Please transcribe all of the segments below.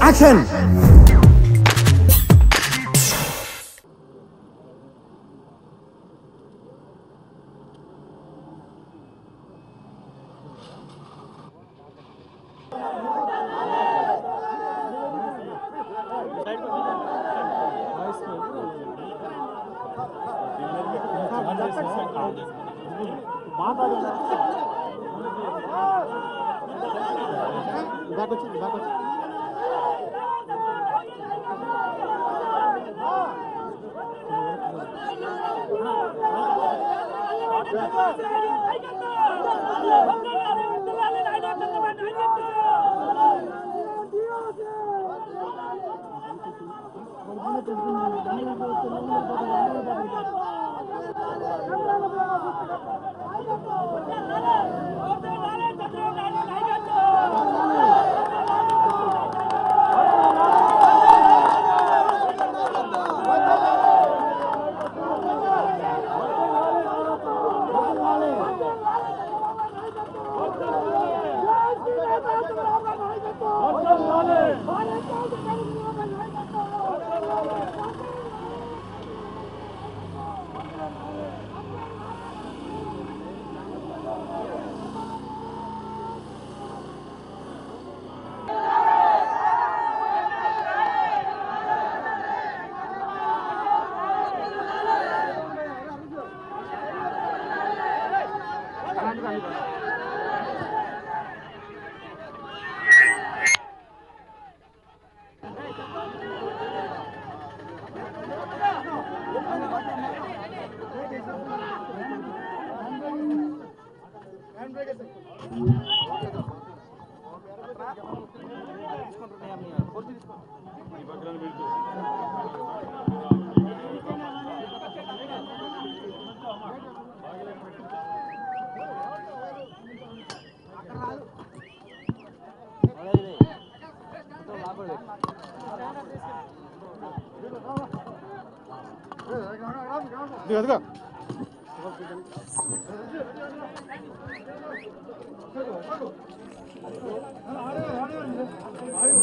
Action.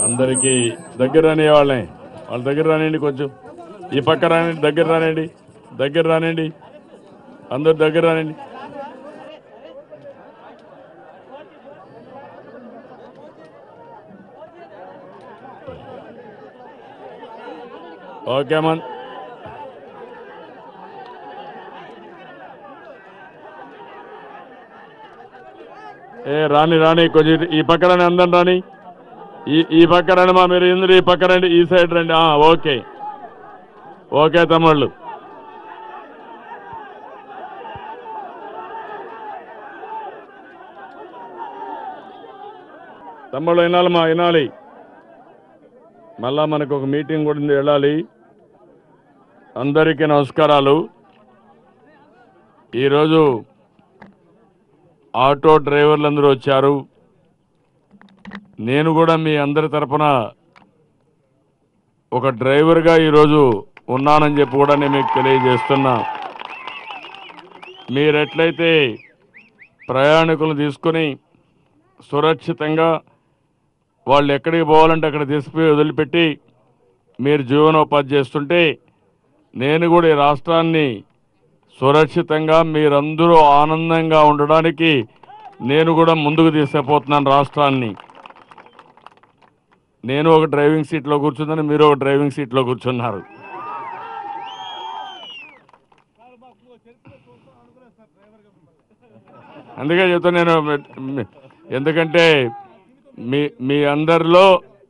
అందరికీ దగ్గర రాని వాళ్ళ దగ్గర రానండి, కొంచెం ఈ పక్క రానండి, దగ్గర రానండి, అందరు దగ్గర రానండి. ఓకే అమ్మా, రాని కొంచెం ఈ పక్క రాని, అందరం రాని, ఈ పక్క రండి మా, మీరు ఎందుకు ఈ పక్క రండి, ఈ సైడ్ రండి. ఓకే ఓకే తమ్ముళ్ళు, వినాలమ్మా, వినాలి. మళ్ళా మనకు ఒక మీటింగ్ కూడా వెళ్ళాలి. అందరికీ నమస్కారాలు. ఈరోజు ఆటో డ్రైవర్లందరూ వచ్చారు. నేను కూడా మీ అందరి తరఫున ఒక డ్రైవర్గా ఈరోజు ఉన్నానని చెప్పి కూడా నేను మీకు తెలియజేస్తున్నా. మీరెట్లయితే ప్రయాణికులను తీసుకొని సురక్షితంగా వాళ్ళు ఎక్కడికి పోవాలంటే అక్కడ తీసుకుపోయి వదిలిపెట్టి మీరు జీవనోపాధి చేస్తుంటే, నేను కూడా ఈ రాష్ట్రాన్ని సురక్షితంగా మీరందరూ ఆనందంగా ఉండడానికి నేను కూడా ముందుకు తీసుకుపోతున్నాను రాష్ట్రాన్ని. నేను ఒక డ్రైవింగ్ సీట్లో కూర్చున్నాను, మీరు ఒక డ్రైవింగ్ సీట్లో కూర్చున్నారు. అందుకే చెప్తాను నేను, ఎందుకంటే మీ అందరిలో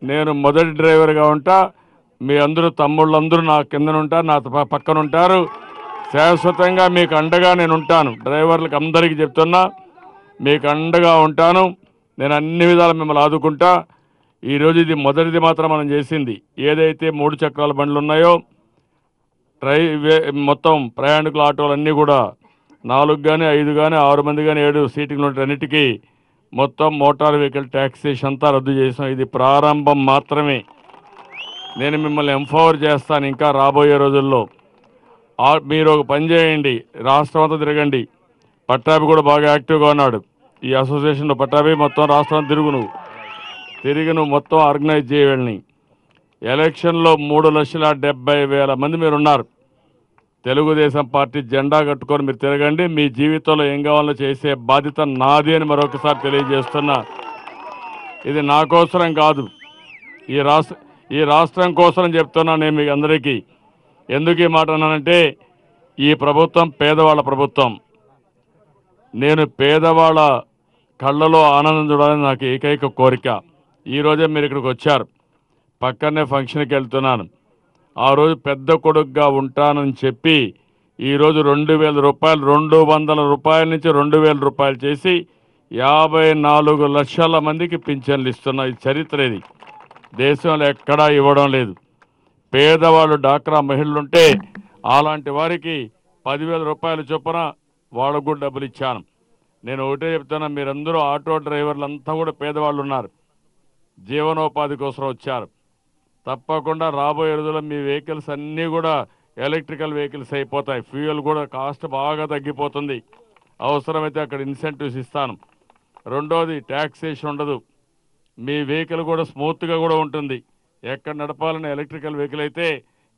నేను మొదటి డ్రైవర్గా ఉంటా. మీ అందరూ తమ్ముళ్ళందరూ నా కిందన ఉంటారు, నా పక్కన ఉంటారు. శాశ్వతంగా మీకు అండగా నేను ఉంటాను. డ్రైవర్లకు అందరికీ చెప్తున్నా, మీకు అండగా ఉంటాను. నేను అన్ని విధాలు మిమ్మల్ని ఆదుకుంటా. ఈరోజు ఇది మొదటిది మాత్రం మనం చేసింది. ఏదైతే 3 చక్రాల బండ్లు ఉన్నాయో మొత్తం ప్రయాణికుల ఆటోలు అన్నీ కూడా 4 కానీ 5 కానీ 6 మంది కానీ 7 సీటింగ్లు ఉంటాయి. అన్నిటికీ మొత్తం మోటార్ వెహికల్ ట్యాక్సేషన్ అంతా రద్దు చేసాం. ఇది ప్రారంభం మాత్రమే. నేను మిమ్మల్ని ఎంపవర్ చేస్తాను. ఇంకా రాబోయే రోజుల్లో మీరు ఒక పని చేయండి, రాష్ట్రం అంతా తిరగండి. పట్టాభి కూడా బాగా యాక్టివ్గా ఉన్నాడు ఈ అసోసియేషన్లో. పట్టాభి మొత్తం రాష్ట్రం తిరుగు నువ్వు. తిరిగి నువ్వు మొత్తం ఆర్గనైజ్ చేయని ఎలక్షన్లో 3,70,000 మంది మీరు ఉన్నారు. తెలుగుదేశం పార్టీ జెండా కట్టుకొని మీరు తిరగండి. మీ జీవితంలో ఏం కావాలో చేసే బాధ్యత నాది అని మరొకసారి తెలియజేస్తున్నా. ఇది నా కోసరం కాదు, ఈ రాష్ట్రం కోసం చెప్తున్నా నేను మీకు అందరికీ. ఎందుకు ఈ మాట అన్నానంటే ఈ ప్రభుత్వం పేదవాళ్ళ ప్రభుత్వం. నేను పేదవాళ్ళ కళ్ళలో ఆనందం చూడాలని నాకు ఏకైక కోరిక. ఈరోజే మీరు ఇక్కడికి వచ్చారు, పక్కనే ఫంక్షన్కి వెళ్తున్నాను. ఆ రోజు పెద్ద కొడుకుగా ఉంటానని చెప్పి ఈరోజు 2,000 రూపాయలు 200 రూపాయల నుంచి 2,000 రూపాయలు చేసి 54 లక్షల మందికి పింఛన్లు ఇస్తున్న ఈ చరిత్ర ఇది. దేశంలో ఎక్కడా ఇవ్వడం లేదు. పేదవాళ్ళు డాక్రా మహిళలుంటే అలాంటి వారికి 10,000 రూపాయల చొప్పున వాళ్ళకు కూడా డబ్బులు ఇచ్చాను. నేను ఒకటే చెప్తున్నా, మీరందరూ ఆటో డ్రైవర్లు అంతా కూడా పేదవాళ్ళు ఉన్నారు, జీవనోపాధి కోసం వచ్చారు. తప్పకుండా రాబోయే రోజుల్లో మీ వెహికల్స్ అన్నీ కూడా ఎలక్ట్రికల్ వెహికల్స్ అయిపోతాయి. ఫ్యూయల్ కూడా కాస్ట్ బాగా తగ్గిపోతుంది. అవసరమైతే అక్కడ ఇన్సెంటివ్స్ ఇస్తాను. రెండోది, ట్యాక్సేషన్ ఉండదు. మీ వెహికల్ కూడా స్మూత్గా కూడా ఉంటుంది. ఎక్కడ నడపాలని ఎలక్ట్రికల్ వెహికల్ అయితే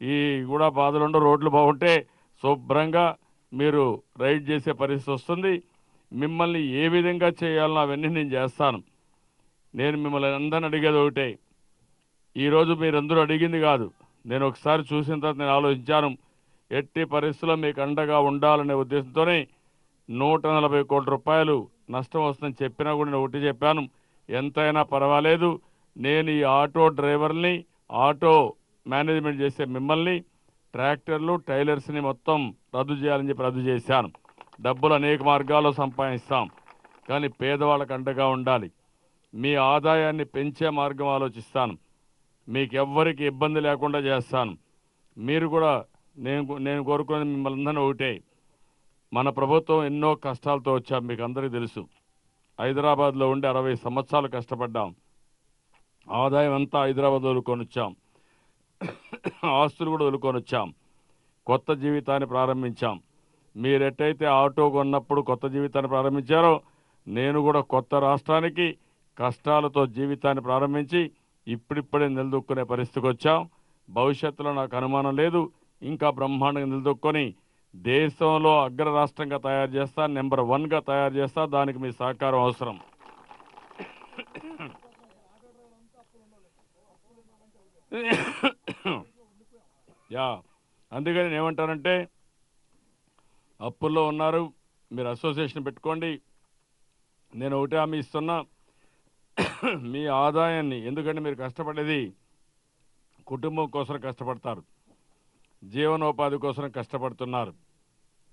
ఈ కూడా బాధలు ఉండవు. రోడ్లు బాగుంటే శుభ్రంగా మీరు రైడ్ చేసే పరిస్థితి వస్తుంది. మిమ్మల్ని ఏ విధంగా చేయాలనో అవన్నీ నేను చేస్తాను. నేను మిమ్మల్ని అందరిని అడిగేది ఒకటే, ఈరోజు మీరందరూ అడిగింది కాదు, నేను ఒకసారి చూసిన తర్వాత నేను ఆలోచించాను. ఎట్టి పరిస్థితుల్లో మీకు అండగా ఉండాలనే ఉద్దేశంతోనే 140 కోట్ల రూపాయలు నష్టం వస్తుందని చెప్పినా కూడా నేను ఒకటి చెప్పాను, ఎంతైనా పర్వాలేదు, నేను ఈ ఆటో డ్రైవర్ని, ఆటో మేనేజ్మెంట్ చేసే మిమ్మల్ని, ట్రాక్టర్లు టైలర్స్ని మొత్తం రద్దు చేయాలని చెప్పి రద్దు చేశాను. డబ్బులు అనేక మార్గాల్లో సంపాదిస్తాం, కానీ పేదవాళ్ళకు అండగా ఉండాలి. మీ ఆదాయాన్ని పెంచే మార్గం ఆలోచిస్తాను. మీకు ఎవ్వరికి ఇబ్బంది లేకుండా చేస్తాను. మీరు కూడా నేను కోరుకునేది మిమ్మల్ని అందరినీ ఒకటే, మన ప్రభుత్వం ఎన్నో కష్టాలతో వచ్చాం, మీకు అందరికీ తెలుసు. హైదరాబాద్లో ఉండి 60 సంవత్సరాలు కష్టపడ్డాం. ఆదాయం అంతా హైదరాబాద్ వదులుకొని వచ్చాం, ఆస్తులు కూడా వదులుకొని వచ్చాం, కొత్త జీవితాన్ని ప్రారంభించాం. మీరెట్టయితే ఆటో కొన్నప్పుడు కొత్త జీవితాన్ని ప్రారంభించారో, నేను కూడా కొత్త రాష్ట్రానికి కష్టాలతో జీవితాన్ని ప్రారంభించి ఇప్పుడిప్పుడే నిలదొక్కునే పరిస్థితికి వచ్చాం. భవిష్యత్తులో నాకు అనుమానం లేదు, ఇంకా బ్రహ్మాండంగా నిలదొక్కొని దేశంలో అగ్ర రాష్ట్రంగా తయారు చేస్తా, నెంబర్ 1గా తయారు చేస్తా. దానికి మీ సహకారం అవసరం. యా, అందుకని నేను ఏమంటానంటే, అప్పుల్లో ఉన్నారు, మీరు అసోసియేషన్ పెట్టుకోండి. నేను ఒకటే హామీ ఇస్తున్నా, మీ ఆదాయాన్ని, ఎందుకంటే మీరు కష్టపడేది కుటుంబం కోసం కష్టపడతారు, జీవనోపాధి కోసం కష్టపడుతున్నారు.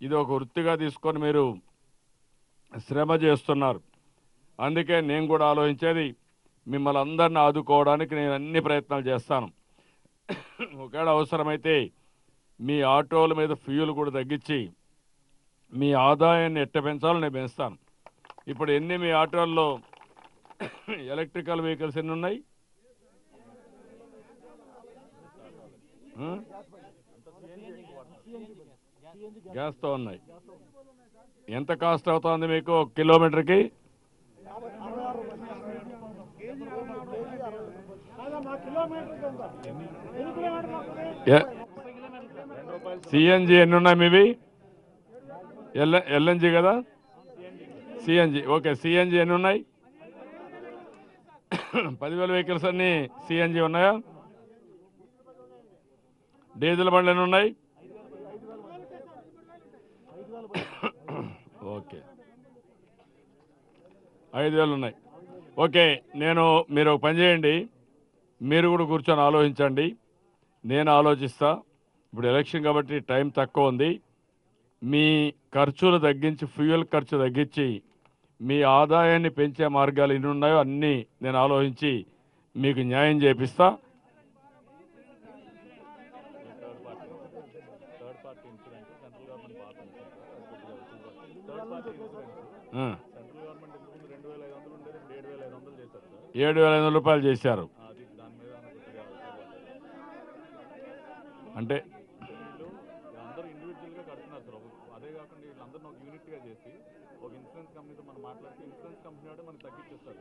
ఇది ఒక వృత్తిగా తీసుకొని మీరు శ్రమ చేస్తున్నారు. అందుకే నేను కూడా ఆలోచించేది, మిమ్మల్ని అందరిని ఆదుకోవడానికి నేను అన్ని ప్రయత్నాలు చేస్తాను. ఒకవేళ అవసరమైతే మీ ఆటోల మీద ఫ్యూయల్ కూడా తగ్గించి మీ ఆదాయాన్ని ఎట్ట పెంచాలో నేను పెంచుతాను. ఇప్పుడు ఎన్ని మీ ఆటోల్లో ఎలక్ట్రికల్ వెహికల్స్ ఎన్ని ఉన్నాయి? గ్యాస్తో ఉన్నాయి. ఎంత కాస్ట్ అవుతుంది మీకు 1 కిలోమీటర్కి? సిఎన్జి ఎన్ని ఉన్నాయి మీవి? ఎల్ఎన్జి కదా, సిఎన్జి. ఓకే, సిఎన్జి ఎన్ని ఉన్నాయి? 10,000 వెహికల్స్ అన్ని సిఎన్జి ఉన్నాయా? డీజిల్ బండ్లు ఎన్ని ఉన్నాయి? ఓకే, 5,000 ఉన్నాయి. ఓకే, మీరు ఒక పని చేయండి, మీరు కూడా కూర్చొని ఆలోచించండి, నేను ఆలోచిస్తా. ఇప్పుడు ఎలక్షన్ కాబట్టి టైం తక్కువ ఉంది. మీ ఖర్చులు తగ్గించి, ఫ్యూయల్ ఖర్చు తగ్గించి మీ ఆదాయాన్ని పెంచే మార్గాలు ఎన్ని ఉన్నాయో అన్నీ నేను ఆలోచించి మీకు న్యాయం చేపిస్తా. ₹7,500 చేశారు. అంటే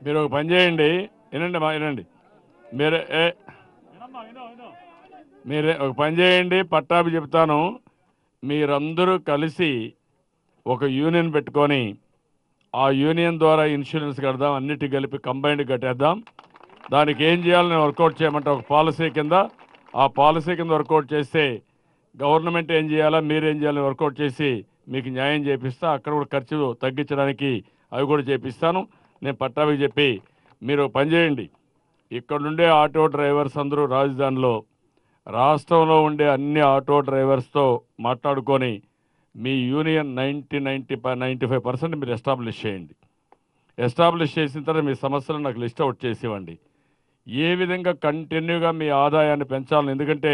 మీరు ఒక పని చేయండి, వినండి వినండి. మీరే ఒక పని చేయండి, పట్టాభి చెప్తాను. మీరందరూ కలిసి ఒక యూనియన్ పెట్టుకొని ఆ యూనియన్ ద్వారా ఇన్సూరెన్స్ కడదాం, అన్నిటి కలిపి కంబైన్డ్ కట్టేద్దాం. దానికి ఏం చేయాలని వర్కౌట్ చేయమంటే ఒక పాలసీ కింద, ఆ పాలసీ కింద వర్కౌట్ చేస్తే గవర్నమెంట్ ఏం చేయాలా, మీరేం చేయాలని వర్కౌట్ చేసి మీకు న్యాయం చేపిస్తా. అక్కడ కూడా ఖర్చు తగ్గించడానికి అవి కూడా చేపిస్తాను. నేను పట్టాభికి చెప్పి మీరు పని చేయండి. ఇక్కడ నుండే ఆటో డ్రైవర్స్ అందరూ రాజధానిలో రాష్ట్రంలో ఉండే అన్ని ఆటో డ్రైవర్స్తో మాట్లాడుకొని మీ యూనియన్ 95% మీరు ఎస్టాబ్లిష్ చేయండి. ఎస్టాబ్లిష్ చేసిన తర్వాత మీ సమస్యలు నాకు లిస్ట్ అవుట్ చేసి ఇవ్వండి. ఏ విధంగా కంటిన్యూగా మీ ఆదాయాన్ని పెంచాలని, ఎందుకంటే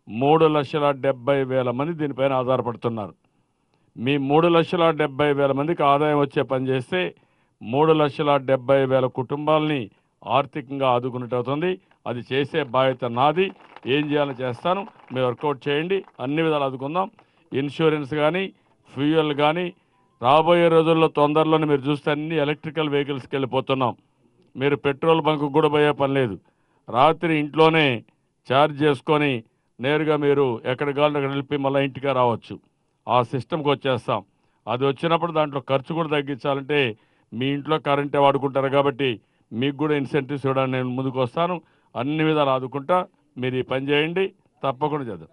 3,70,000 మంది దీనిపైన ఆధారపడుతున్నారు. మీ 3,70,000 మందికి ఆదాయం వచ్చే పని చేస్తే 3,70,000 కుటుంబాలని ఆర్థికంగా ఆదుకున్నట్టు అవుతుంది. అది చేసే బాధ్యత నాది. ఏం చేయాలో చేస్తాను, మీరు వర్కౌట్ చేయండి. అన్ని విధాలు ఆదుకుందాం. ఇన్సూరెన్స్ కానీ, ఫ్యూయల్ కానీ, రాబోయే రోజుల్లో తొందరలోనే మీరు చూస్తే అన్ని ఎలక్ట్రికల్ వెహికల్స్కి వెళ్ళిపోతున్నాం. మీరు పెట్రోల్ బంకు కూడా పోయే పని లేదు. రాత్రి ఇంట్లోనే ఛార్జ్ చేసుకొని నేరుగా మీరు ఎక్కడికి కావాలంటే అక్కడ వెళ్ళి మళ్ళీ ఇంటికి రావచ్చు. ఆ సిస్టమ్కి వచ్చేస్తాం. అది వచ్చినప్పుడు దాంట్లో ఖర్చు కూడా తగ్గించాలంటే మీ ఇంట్లో కరెంటే వాడుకుంటారు కాబట్టి మీకు కూడా ఇన్సెంటివ్స్ ఇవ్వడానికి నేను ముందుకు వస్తాను. అన్ని విధాలు ఆదుకుంటా. మీరు ఈ పని చేయండి, తప్పకుండా చేద్దాం.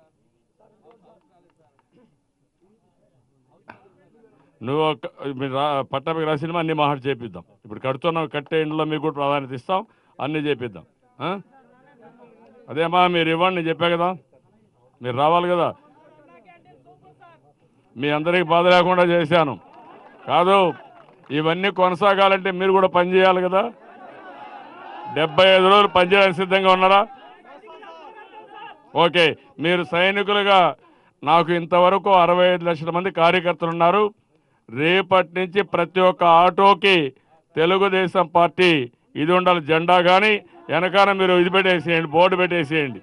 నువ్వు మీరు పట్టాభికి రాసినమా అన్ని మాట్లాడి చేపిద్దాం. ఇప్పుడు కడుతున్నాం, కట్టే ఇంట్లో మీకు కూడా ప్రాధాన్యత ఇస్తాం, అన్నీ చేపిద్దాం. అదేమా మీరు ఇవ్వండి, నేను చెప్పా కదా, మీరు రావాలి కదా. మీ అందరికీ బాధ లేకుండా చేశాను కాదు. ఇవన్నీ కొనసాగాలంటే మీరు కూడా పని చేయాలి కదా. 75 రోజులు పనిచేయడానికి సిద్ధంగా ఉన్నారా? ఓకే. మీరు సైనికులుగా నాకు ఇంతవరకు 65 లక్షల మంది కార్యకర్తలు ఉన్నారు. రేపటి నుంచి ప్రతి ఒక్క ఆటోకి తెలుగుదేశం పార్టీ ఇది ఉండాలి, జెండా కానీ వెనకాల మీరు ఇది పెట్టేసేయండి, బోర్డు పెట్టేసేయండి.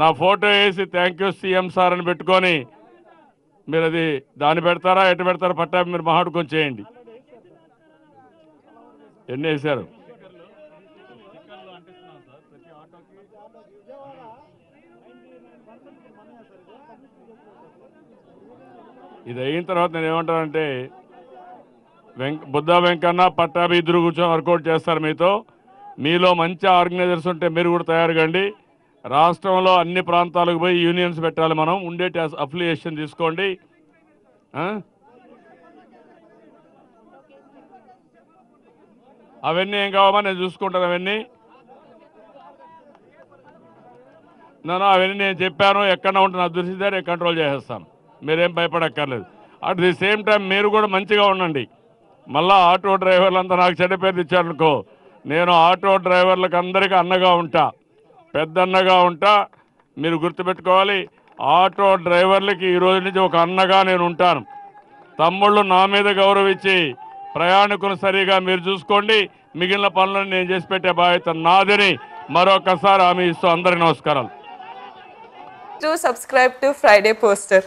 నా ఫోటో వేసి థ్యాంక్ యూ సీఎం సార్ అని పెట్టుకొని మీరు అది దాన్ని పెడతారా, ఎటు పెడతారా పట్టాభి మీరు మాట్లాడుకొని చేయండి. ఎన్ని వేశారు? ఇది అయిన తర్వాత నేను ఏమంటానంటే బుద్ధా వెంకన్న పట్టాభి ఇద్దరు కూర్చొని వర్కౌట్ చేస్తారు మీతో. మీలో మంచి ఆర్గనైజర్స్ ఉంటే మీరు కూడా తయారు కండి. రాష్ట్రంలో అన్ని ప్రాంతాలకు పోయి యూనియన్స్ పెట్టాలి. మనం ఉండే అఫిలియేషన్ తీసుకోండి. అవన్నీ ఏం కావామా నేను చూసుకుంటాను. అవన్నీ అవన్నీ నేను చెప్పాను. ఎక్కడ ఉంటున్న అదృష్టిదా నేను కంట్రోల్ చేసేస్తాను. మీరేం భయపడక్కర్లేదు. అట్ ది సేమ్ టైం మీరు కూడా మంచిగా ఉండండి. మళ్ళా ఆటో డ్రైవర్లంతా నాకు చెడ్డ పేరు ఇచ్చారనుకో, నేను ఆటో డ్రైవర్లకు అందరికీ అన్నగా ఉంటా, పెద్దన్నగా ఉంటా. మీరు గుర్తుపెట్టుకోవాలి, ఆటో డ్రైవర్లకి ఈ రోజు నుంచి ఒక అన్నగా నేను ఉంటాను. తమ్ముళ్ళు నా మీద గౌరవించి ప్రయాణికులు సరిగా మీరు చూసుకోండి. మిగిలిన పనులను నేను చేసి పెట్టే బాధ్యత నాదని మరొకసారి హామీ ఇస్తూ అందరికీ నమస్కారాలు. Do subscribe to Friday Poster.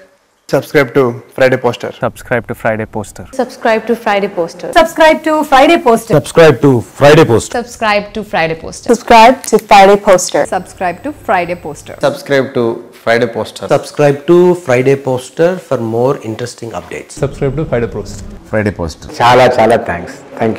Subscribe to Friday Poster. Subscribe to Friday Poster. Subscribe to Friday Poster. Subscribe to Friday Poster. Subscribe to Friday Poster. Subscribe to Friday Poster. Subscribe to Friday Poster. Subscribe to Friday Poster. Subscribe to Friday Poster. Subscribe to Friday Poster for more interesting updates. Subscribe to Friday Poster. Friday Poster. Chala thanks. Thank you.